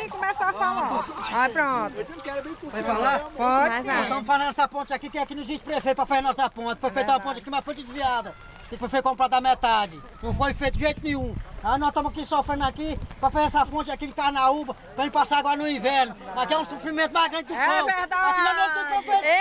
e começar a falar. Aí pronto. Vai falar? Pode sim. Estamos falando essa ponte aqui, que aqui não existe prefeito para fazer nossa ponte. Foi feita uma ponte aqui, mas foi desviada. Que foi comprada a metade. Não foi feito de jeito nenhum. Aí nós estamos aqui sofrendo aqui para fazer essa ponte aqui de Carnaúba, para gente passar agora no inverno. Aqui é um sofrimento mais grande do que É verdade. Aqui não tem prefeito. É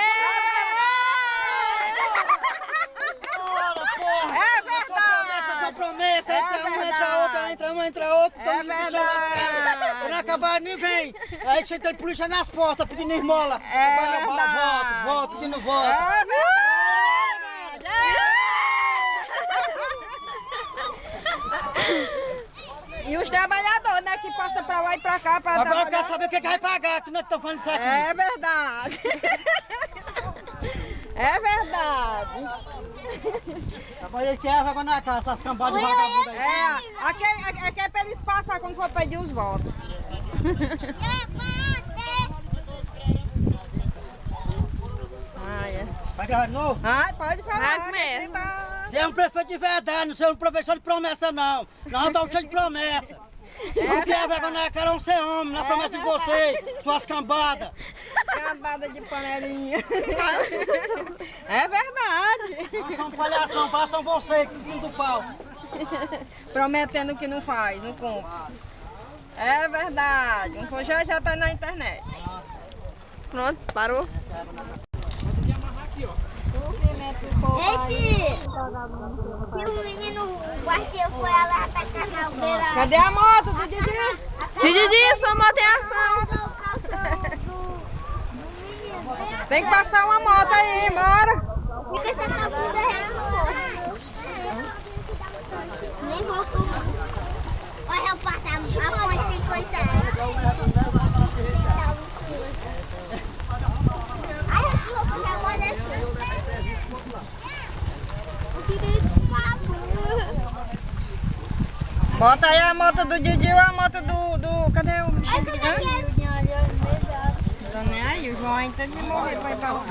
verdade. Essa promessa, entra um, entra outro, entra um, entra outro. É verdade. Quando acabar, nem vem. Aí você tem polícia nas portas pedindo esmola. É verdade. Voto, pedindo voto. É verdade. E os trabalhadores, né, que passam pra lá e pra cá para Agora eu trabalhar. quero saber o que vai pagar, que nós estamos falando isso aqui. É verdade. É verdade. Trabalhei que é água na casa, essas cambadas de vagabundo aí. Aqui é pra eles passar quando for pedir os votos. Vai gravar de novo? Pode falar. Vai mesmo. Você é um prefeito de verdade, não é um professor de promessa não. Nós não estamos cheios de promessa. Não quer vergonha na cara, não ser homem, na promessa de vocês, suas cambadas. Cambada de panelinha. É verdade. Nós somos palhação, façam vocês que precisam do pau. Prometendo que não faz, não cumpre. É verdade. Um já tá na internet. Pronto, parou. Gente, se o menino quarteiro foi lá pra Carnaúba. Cadê a moto do Didi? Didi, sua moto em ação. Tem que passar uma moto aí, bora. Fica essa cabuda nem vou comer. Olha, eu passar a ponte sem coisa. Ai, eu vou comer a moda. Bota aí a moto do Didi ou a moto do... Cadê o bichinho gigante? Não tô nem aí, o João ainda tem que morrer pra ir pra lá.